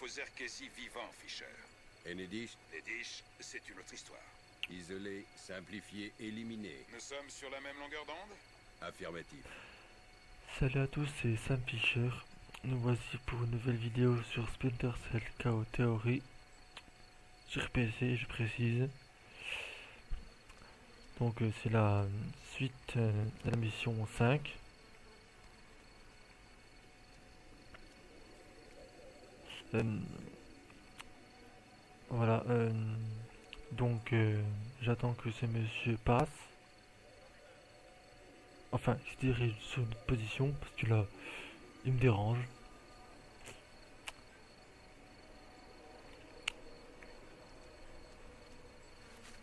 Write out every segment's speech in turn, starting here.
aux Zerkesi vivants, Fisher. Et Nedish, Les Dish, c'est une autre histoire. isolé, simplifié, éliminé. Nous sommes sur la même longueur d'onde? Affirmatif. Salut à tous, c'est Sam Fisher. Nous voici pour une nouvelle vidéo sur Splinter Cell Chaos Theory sur PC, je précise. Donc c'est la suite de la mission 5. Voilà, donc j'attends que ce monsieur passe. Enfin, il se dirige sur une position parce que là, il me dérange.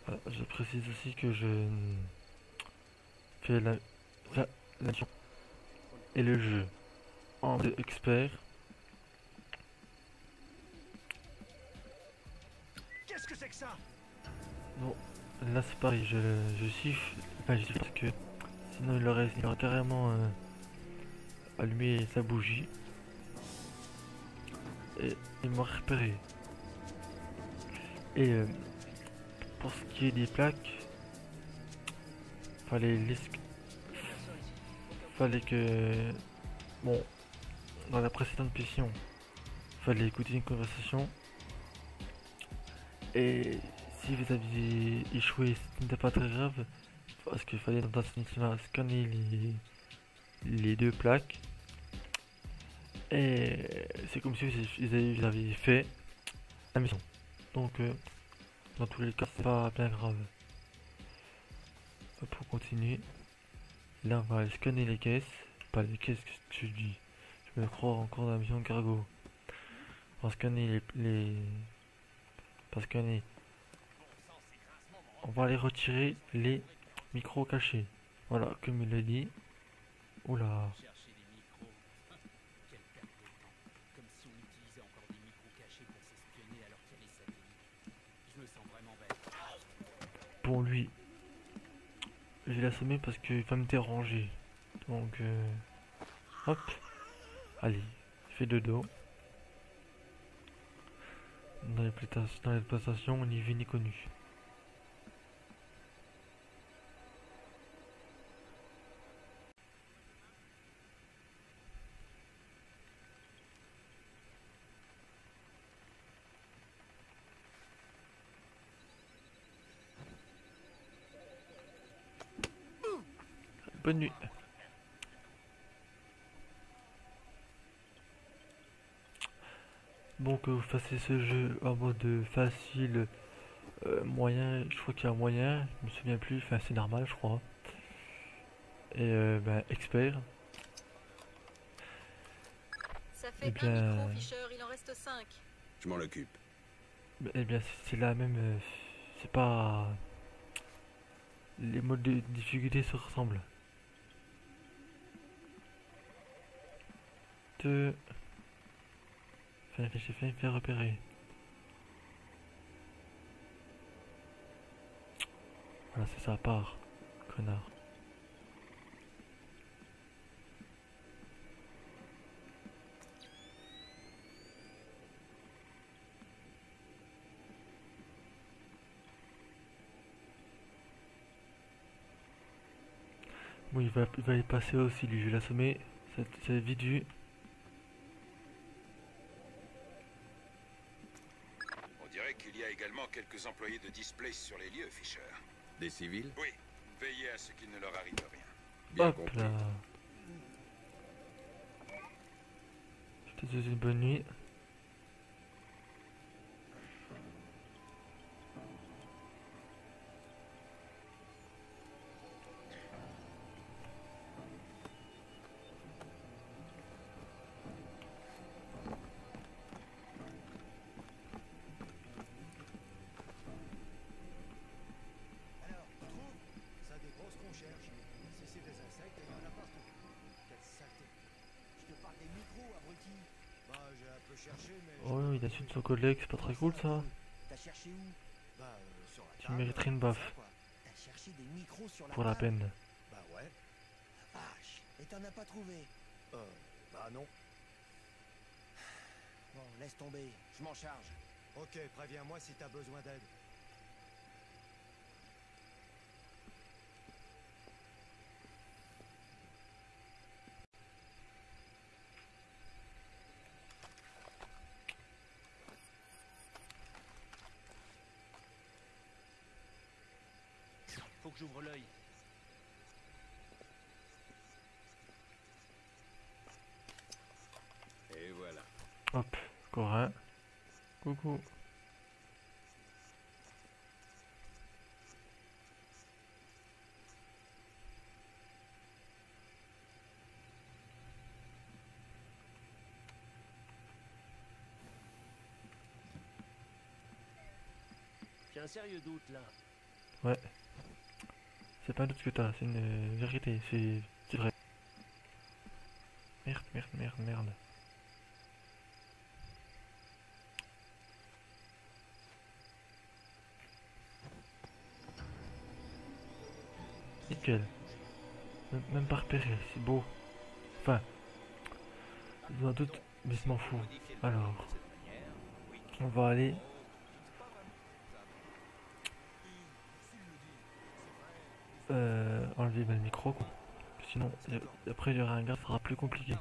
Voilà, je précise aussi que je fais la mission et le jeu en expert. Qu'est-ce que c'est que ça? Bon, là c'est pareil, je siffle, enfin je siffle parce que sinon il aurait carrément allumé sa bougie et il m'a repéré. Et pour ce qui est des plaques, fallait que, bon, dans la précédente mission, fallait écouter une conversation. Et si vous aviez échoué, ce n'était pas très grave, parce qu'il fallait dans cette mission-là scanner les deux plaques. Et c'est comme si vous aviez fait la mission. Donc, dans tous les cas, c'est pas bien grave. Pour continuer, là on va aller scanner les caisses. Pas les caisses, qu'est-ce que je dis? Je me crois encore dans la mission cargo. On va scanner pas scanner. On va aller retirer les micros cachés. Voilà, comme il l'a dit. Oula. Bon, lui, je vais l'assommer parce qu'il va me déranger. Donc, hop. Allez, fais dodo. Dans les places, ni vu ni connu. Bonne nuit. Bon, que vous fassiez ce jeu en mode facile, moyen, je crois qu'il y a un moyen, je me souviens plus, enfin c'est normal je crois. Et expert. Ça fait Eh bien, un micro, Fisher, il en reste 5. Je m'en occupe. Eh bien c'est la même, c'est pas... Les modes de difficulté se ressemblent. J'ai failli me faire repérer. Voilà, c'est ça, part, connard. Bon, il va y passer aussi, lui, je vais l'assommer. C'est vite vu. On dirait qu'il y a également quelques employés de display sur les lieux, Fisher. Des civils? Oui, veillez à ce qu'il ne leur arrive rien. Bien Hop compris. là. Je te souhaite une bonne nuit. Alors, tu trouves? Ça a des grosses concierges. Si c'est des insectes, il y en a partout. Quelle saleté. Je te parle des micros, abruti. Bah, j'ai un peu cherché, mais... Oh, il a su de son collègue, c'est pas très cool ça. T'as cherché où? Bah, sur la Tu table, mériterais une comme baffe. ça, quoi. T'as cherché des micros sur la Pour la table? peine. Bah ouais. Vache. Et t'en as pas trouvé? Bah non. Bon, laisse tomber, je m'en charge. Ok, préviens-moi si t'as besoin d'aide. Faut que j'ouvre l'œil. Et voilà. Hop, Corin. Coucou. J'ai un sérieux doute là. Ouais. C'est pas un doute que t'as, c'est une vérité, c'est vrai. Merde, merde, merde, merde. Nickel. Même pas repéré, c'est beau. Enfin, j'ai un doute, mais je m'en fous. Alors, on va aller. Enlever le micro, quoi. Sinon, après, il y aura un gars, ça sera plus compliqué.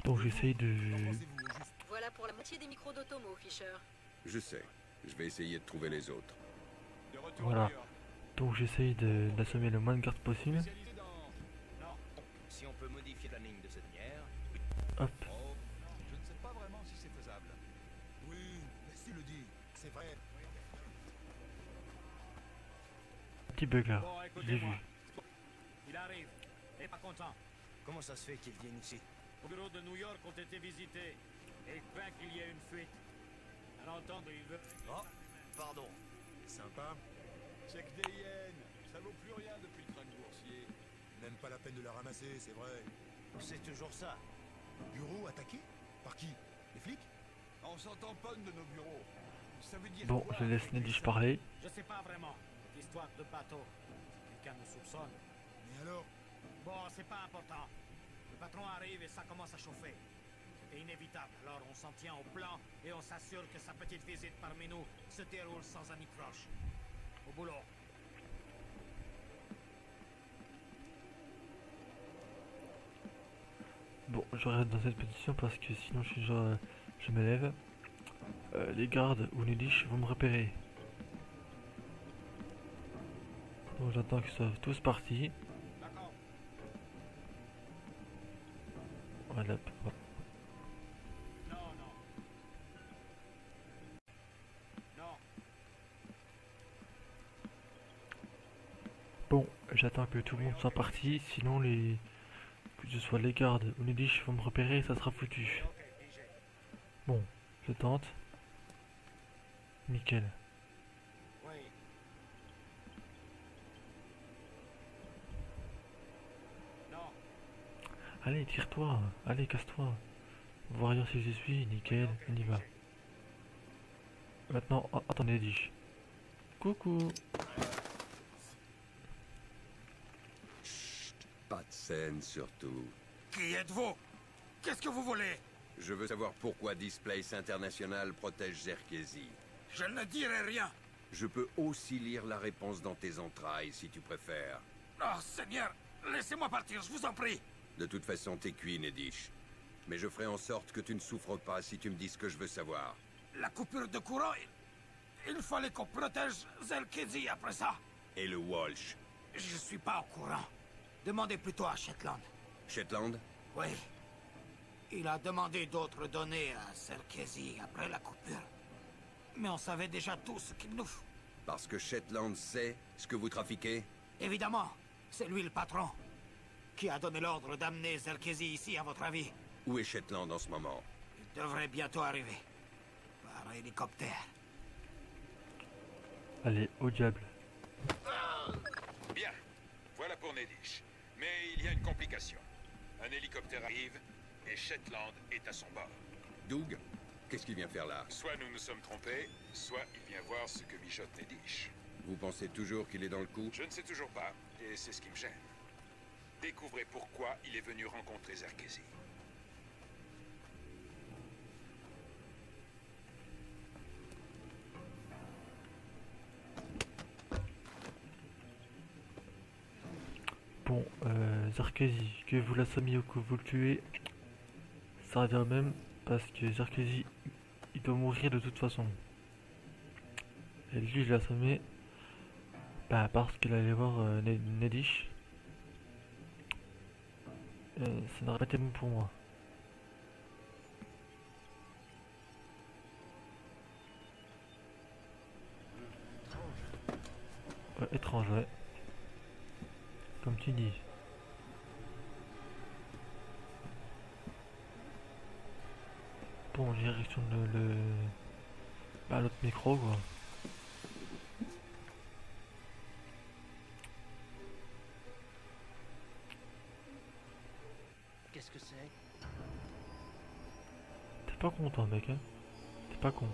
Donc, j'essaye de. Voilà pour la moitié des micros d'Otomo, Fisher. Je sais. Je vais essayer de trouver les autres. Voilà. Donc, j'essaye d'assommer le moins de cartes possible. Si on peut modifier la ligne de cette manière. Hop. Je ne sais pas vraiment si c'est faisable. Oui, laisse-tu le dire, c'est vrai. Petit bug là. Bon, Je l'ai vu. écoutez-moi. Il arrive. Et pas content. Comment ça se fait qu'ils viennent ici? Les bureaux de New York ont été visités. Et il craint qu'il y ait une fuite. À l'entendre, il veut... Oh, pardon. Sympa. Check des yens. Ça vaut plus rien depuis le crâne boursier. Même pas la peine de la ramasser, c'est vrai. C'est toujours ça. Bureau attaqué? Par qui? Les flics? On s'en tamponne de nos bureaux. Ça veut dire Bon, quoi, je laisse Nedish parler. Je sais pas vraiment. Cette histoire de bateau. Quelqu'un nous soupçonne. Mais alors? Bon, c'est pas important. Le patron arrive et ça commence à chauffer. C'est inévitable. Alors on s'en tient au plan et on s'assure que sa petite visite parmi nous se déroule sans anicroche. Au boulot. Bon, je reste dans cette position parce que sinon je suis genre, je me lève. Les gardes ou Nedish vont me repérer. Donc j'attends qu'ils soient tous partis. D'accord. Voilà. Non, non. Non. Bon, j'attends que tout le monde soit parti, sinon que ce soit les gardes ou les diches vont me repérer, ça sera foutu. Ok, pigé. Bon, je tente. Nickel. Oui. Non. Allez, tire-toi. Allez, casse-toi. Voir si je suis. Nickel, on y va. Maintenant, attendez, diches. Coucou. Pas de scène, surtout. Qui êtes-vous? Qu'est-ce que vous voulez? Je veux savoir pourquoi Displace International protège Zerkesi. Je ne dirai rien. Je peux aussi lire la réponse dans tes entrailles, si tu préfères. Oh, Seigneur, laissez-moi partir, je vous en prie. De toute façon, t'es cuit, Nedish. Mais je ferai en sorte que tu ne souffres pas si tu me dis ce que je veux savoir. La coupure de courant, il fallait qu'on protège Zerkesi après ça. Et le Walsh. Je suis pas au courant. Demandez plutôt à Shetland. Shetland? Oui. Il a demandé d'autres données à Zerkesi après la coupure. Mais on savait déjà tout ce qu'il nous faut. Parce que Shetland sait ce que vous trafiquez? Évidemment, c'est lui le patron. Qui a donné l'ordre d'amener Zerkesi ici, à votre avis? Où est Shetland en ce moment? Il devrait bientôt arriver. Par hélicoptère. Allez, au diable. Bien. Voilà pour Nedish. Mais il y a une complication. Un hélicoptère arrive et Shetland est à son bord. Doug? Qu'est-ce qu'il vient faire là? Soit nous nous sommes trompés, soit il vient voir ce que mijote Nedish. Vous pensez toujours qu'il est dans le coup? Je ne sais toujours pas, et c'est ce qui me gêne. Découvrez pourquoi il est venu rencontrer Zerkesi. Bon, Zarkezi, que vous l'assommiez ou que vous le tuez, ça revient au même, parce que Zarkezi, il doit mourir de toute façon. Et lui, je l'ai assommé, bah, parce qu'il allait voir Nedish. Ça n'aurait pas été bon pour moi. Ouais, étrange, ouais. Comme tu dis. Bon, direction de bah, l'autre micro, quoi. Qu'est-ce que c'est? T'es pas content, mec, hein? T'es pas con.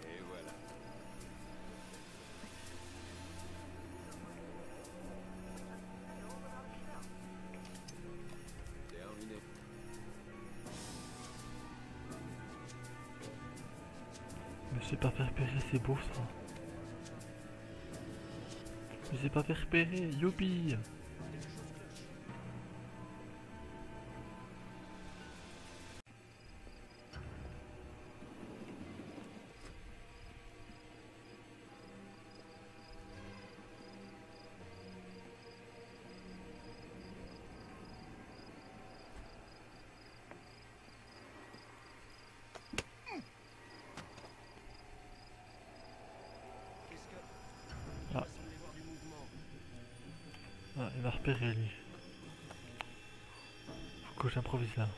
Et voilà. Terminé. Me suis pas fait repérer, c'est beau ça. Me suis pas fait repérer, youpi! Qu'est-ce que... Ah. Il semblait voir du mouvement. Ah, il m'a repéré lui. Faut que j'improvise là.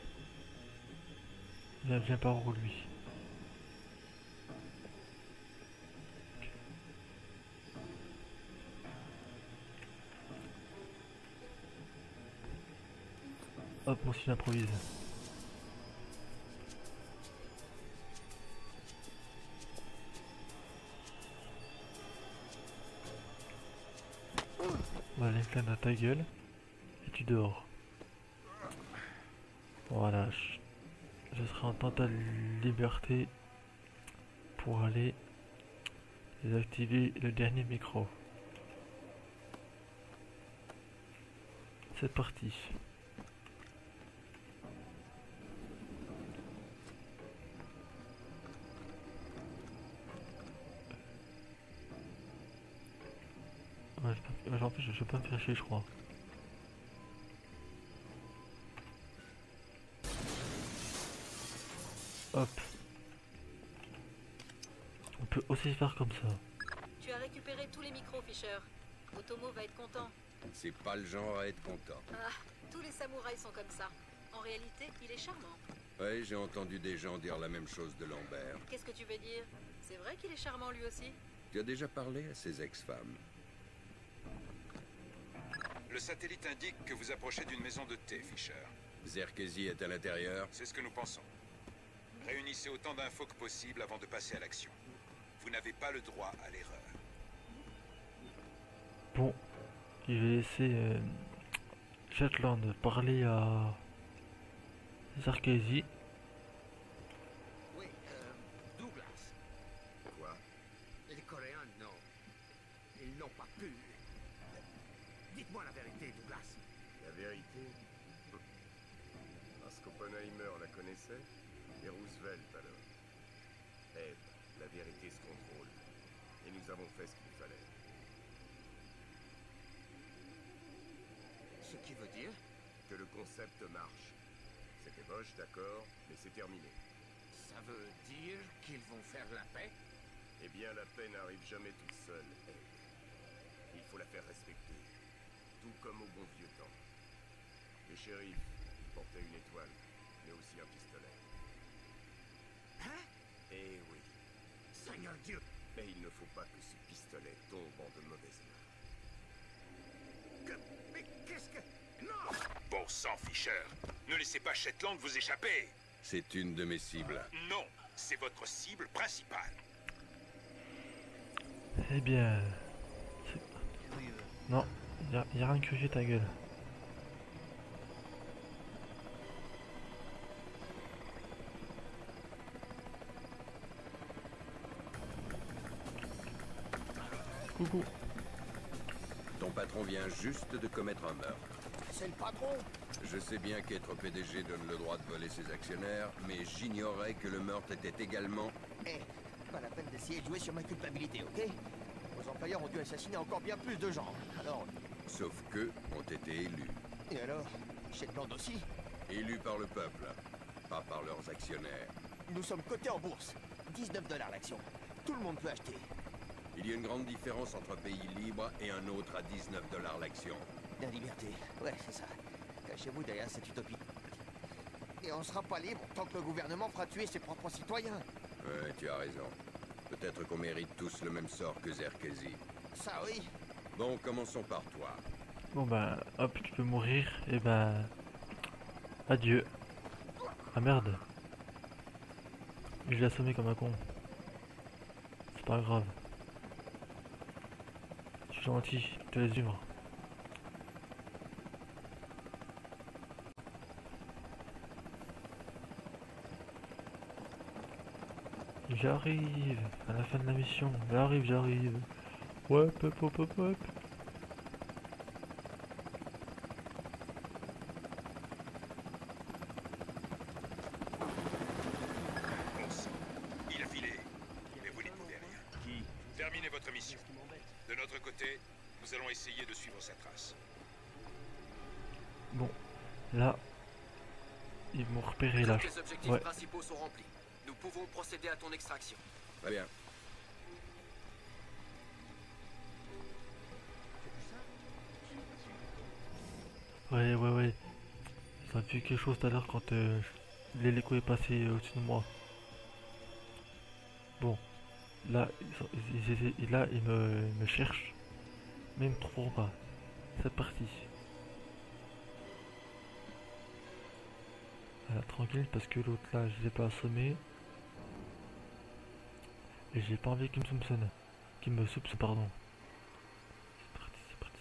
Viens par où lui. Hop, moi aussi j'improvise. Allez, clame à ta gueule. Et tu dors. Voilà, je serai en totale liberté pour aller désactiver le dernier micro. C'est parti. Ouais, en fait, je peux pas me faire chier, je crois. Hop. On peut aussi faire comme ça. Tu as récupéré tous les micros, Fisher. Otomo va être content. C'est pas le genre à être content. Ah, tous les samouraïs sont comme ça. En réalité, il est charmant. Ouais, j'ai entendu des gens dire la même chose de Lambert. Qu'est-ce que tu veux dire? C'est vrai qu'il est charmant lui aussi? Tu as déjà parlé à ses ex-femmes. Le satellite indique que vous approchez d'une maison de thé, Fisher. Zerkezi est à l'intérieur. C'est ce que nous pensons. Réunissez autant d'infos que possible avant de passer à l'action. Vous n'avez pas le droit à l'erreur. Bon, je vais laisser Shetland parler à Zarkezi. Oui, Douglas. Quoi? Les Coréens, non. Ils n'ont pas pu. Dites-moi la vérité, Douglas. La vérité? Parce qu'Oppenheimer la connaissait, et Roosevelt alors. Eh, la vérité se contrôle. Et nous avons fait ce qu'il fallait. Ce qui veut dire? Que le concept marche. C'était moche, d'accord, mais c'est terminé. Ça veut dire qu'ils vont faire la paix? Eh bien, la paix n'arrive jamais toute seule, Ed. Il faut la faire respecter. Tout comme au bon vieux temps. Le shérif, il portait une étoile, mais aussi un pistolet. Hein? Eh oui. Seigneur Dieu! Mais il ne faut pas que ce pistolet tombe en de mauvaises mains. Mais qu'est-ce que... Non! Bon sang, Fisher. Ne laissez pas Shetland vous échapper. C'est une de mes cibles. Non, c'est votre cible principale. Eh bien, Non, y a rien que j'ai ta gueule. Coucou. Ton patron vient juste de commettre un meurtre. C'est le patron. Je sais bien qu'être PDG donne le droit de voler ses actionnaires, mais j'ignorais que le meurtre était également... Eh, pas la peine d'essayer de jouer sur ma culpabilité, ok? Vos employeurs ont dû assassiner encore bien plus de gens. Alors... Sauf qu'eux ont été élus. Et alors? Shetland aussi? Élus par le peuple, pas par leurs actionnaires. Nous sommes cotés en bourse. 19 $ l'action. Tout le monde peut acheter. Il y a une grande différence entre un pays libre et un autre à 19 $ l'action. La liberté. Ouais, c'est ça. Cachez-vous derrière cette utopie. Et on sera pas libre tant que le gouvernement fera tuer ses propres citoyens. Ouais, tu as raison. Peut-être qu'on mérite tous le même sort que Zerkezi. Ça oui. Bon, commençons par toi. Bon bah, hop, tu peux mourir, et bah... Adieu. Ah merde. Je l'ai assommé comme un con. C'est pas grave. Je suis gentil, je te laisse vivre. J'arrive à la fin de la mission. J'arrive. Ouais, hop, hop, hop, hop. Il a filé, mais vous n'y pouvez rien. Qui? Terminez votre mission. De notre côté, nous allons essayer de suivre sa trace. Bon, là, ils m'ont repéré là. Les objectifs Ouais. principaux sont remplis. Nous pouvons procéder à ton extraction. Très bien. Ouais. Ça a vu quelque chose tout à l'heure quand l'hélico est passé au-dessus de moi. Bon, là, ils me cherchent, mais ils me trouveront pas. C'est parti. Voilà, tranquille, parce que l'autre là, je l'ai pas assommé. Et j'ai pas envie qu'il me soupçonne. Qu'il me soupçonne, pardon. C'est parti.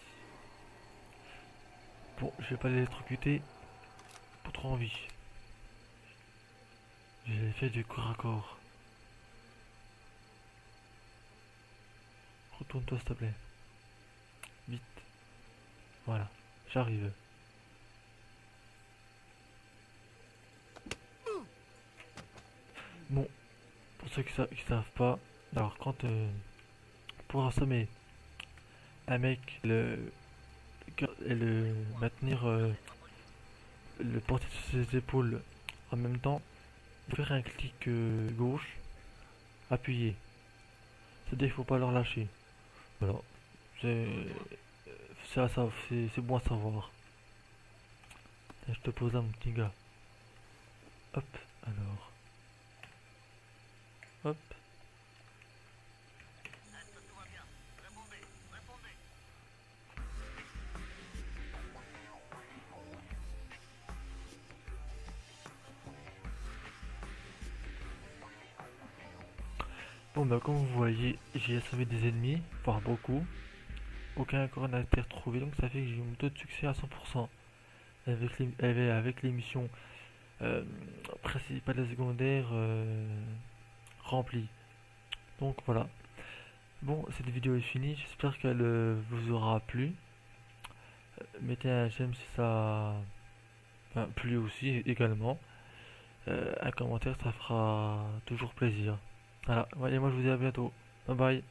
Bon, je vais pas l'électrocuter. Pas trop envie. J'ai fait du corps à corps. Retourne-toi s'il te plaît. Vite. Voilà, j'arrive. Bon, pour ceux qui savent pas, alors quand pour assommer un mec, le maintenir le porter sur ses épaules en même temps, faire un clic gauche, appuyer. C'est-à-dire qu'il faut pas leur lâcher. Voilà, c'est bon à savoir. Je te pose là mon petit gars. Hop, alors. Hop. Bon bah comme vous voyez, j'ai assommé des ennemis, voire beaucoup. Aucun corps n'a été retrouvé, donc ça fait que j'ai un taux de succès à 100%. Avec les missions principales et secondaires remplies. Donc voilà. Bon, cette vidéo est finie, j'espère qu'elle vous aura plu. Mettez un j'aime si ça a plu aussi également. Un commentaire, ça fera toujours plaisir. Voilà, et moi je vous dis à bientôt. Bye bye.